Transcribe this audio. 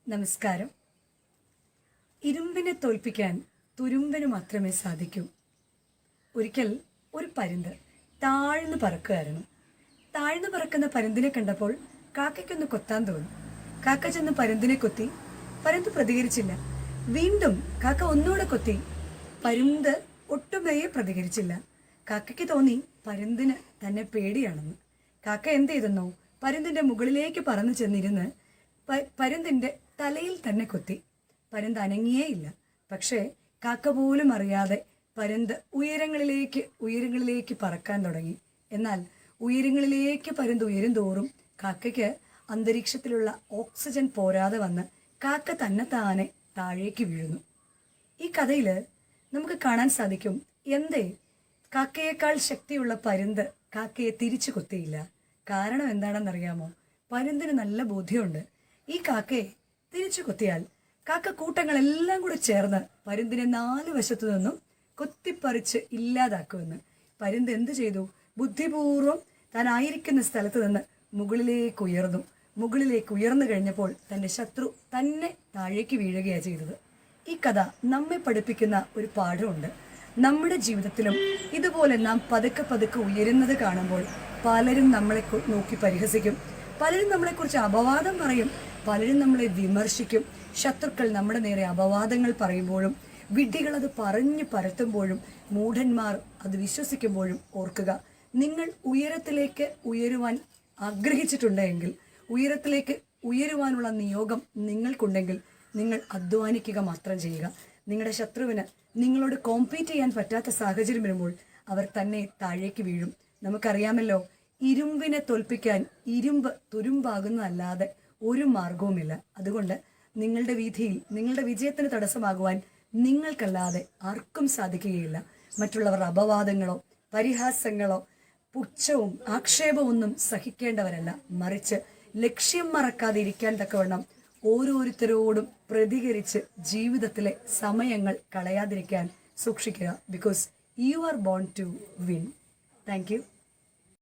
നമസ്കാരം. ഇരുമ്പിനെ തോൽപ്പിക്കാൻ തുരുമ്പിന് മാത്രമേ സാധിക്കൂ. ഒരിക്കൽ ഒരു പരുന്ത് താഴ്ന്നു പറക്കുകയായിരുന്നു. താഴ്ന്നു പറക്കുന്ന പരുന്തിനെ കണ്ടപ്പോൾ കാക്കയ്ക്കൊന്ന് കൊത്താൻ തോന്നി. കാക്ക ചെന്ന് പരുന്തിനെ കൊത്തി. പരുന്ത് പ്രതികരിച്ചില്ല. വീണ്ടും കാക്ക ഒന്നുകൂടെ കൊത്തി. പരുന്ത് ഒട്ടുമേ പ്രതികരിച്ചില്ല. കാക്കയ്ക്ക് തോന്നി പരുന്തിന് തന്നെ പേടിയാണെന്ന്. കാക്ക എന്ത് ചെയ്തെന്നോ, പരുന്തിന്റെ മുകളിലേക്ക് പറന്നു ചെന്നിരുന്ന് പരുന്തിന്റെ തലയിൽ തന്നെ കൊത്തി. പരുന്ത് അനങ്ങിയേയില്ല. പക്ഷേ കാക്ക പോലും അറിയാതെ പരുന്ത് ഉയരങ്ങളിലേക്ക് പറക്കാൻ തുടങ്ങി. എന്നാൽ ഉയരങ്ങളിലേക്ക് പരുന്ത് ഉയരും തോറും കാക്കയ്ക്ക് അന്തരീക്ഷത്തിലുള്ള ഓക്സിജൻ പോരാതെ വന്ന് കാക്ക തന്നെത്താനെ താഴേക്ക് വീഴുന്നു. ഈ കഥയിൽ നമുക്ക് കാണാൻ സാധിക്കും, എന്തേ കാക്കയേക്കാൾ ശക്തിയുള്ള പരുന്ത് കാക്കയെ തിരിച്ചു കൊത്തിയില്ല. കാരണം എന്താണെന്നറിയാമോ? പരുന്തിന് നല്ല ബോധ്യമുണ്ട്. ഈ കാക്കയെ തിരിച്ചു കൊത്തിയാൽ കാക്ക കൂട്ടങ്ങളെല്ലാം കൂടെ ചേർന്ന് പരുന്തിനെ 4 വശത്തു നിന്നും കൊത്തിപ്പറിച്ച് ഇല്ലാതാക്കുമെന്ന്. പരുന്ത് എന്ത് ചെയ്തു? ബുദ്ധിപൂർവം താൻ ആയിരിക്കുന്ന സ്ഥലത്ത് നിന്ന് മുകളിലേക്ക് ഉയർന്നു കഴിഞ്ഞപ്പോൾ തൻ്റെ ശത്രു തന്നെ താഴേക്ക് വീഴുകയാണ് ചെയ്തത്. ഈ കഥ നമ്മെ പഠിപ്പിക്കുന്ന ഒരു പാഠമുണ്ട്. നമ്മുടെ ജീവിതത്തിലും ഇതുപോലെ നാം പതുക്കെ ഉയരുന്നത് കാണുമ്പോൾ പലരും നമ്മളെ നോക്കി പരിഹസിക്കും. പലരും നമ്മളെക്കുറിച്ച് അപവാദം പറയും. പലരും നമ്മളെ വിമർശിക്കും. ശത്രുക്കൾ നമ്മുടെ നേരെ അപവാദങ്ങൾ പറയുമ്പോഴും വിഡ്ഢികൾ അത് പറഞ്ഞു പരത്തുമ്പോഴും മൂഢന്മാർ അത് വിശ്വസിക്കുമ്പോഴും ഓർക്കുക, നിങ്ങൾ ഉയരത്തിലേക്ക് ഉയരുവാൻ ആഗ്രഹിച്ചിട്ടുണ്ടെങ്കിൽ, ഉയരത്തിലേക്ക് ഉയരുവാനുള്ള നിയോഗം നിങ്ങൾക്കുണ്ടെങ്കിൽ നിങ്ങൾ അധ്വാനിക്കുക മാത്രം ചെയ്യുക. നിങ്ങളുടെ ശത്രുവിന് നിങ്ങളോട് കോമ്പീറ്റ് ചെയ്യാൻ പറ്റാത്ത സാഹചര്യം വരുമ്പോൾ അവർ തന്നെ താഴേക്ക് വീഴും. നമുക്കറിയാമല്ലോ, ഇരുമ്പിനെ തോൽപ്പിക്കാൻ ഇരുമ്പ് തുരുമ്പാകുന്നതല്ലാതെ ഒരു മാർഗവുമില്ല. അതുകൊണ്ട് നിങ്ങളുടെ വീഥിയിൽ നിങ്ങളുടെ വിജയത്തിന് തടസ്സമാകുവാൻ നിങ്ങൾക്കല്ലാതെ ആർക്കും സാധിക്കുകയില്ല. മറ്റുള്ളവരുടെ അപവാദങ്ങളോ പരിഹാസങ്ങളോ പുച്ഛവും ആക്ഷേപവും ഒന്നും സഹിക്കേണ്ടവരല്ല. മറിച്ച് ലക്ഷ്യം മറക്കാതെ ഇരിക്കാൻ തക്കവണ്ണം ഓരോരുത്തരോടും പ്രതികരിച്ച് ജീവിതത്തിലെ സമയങ്ങൾ കളയാതിരിക്കാൻ സൂക്ഷിക്കുക. Because you are born to win. Thank U.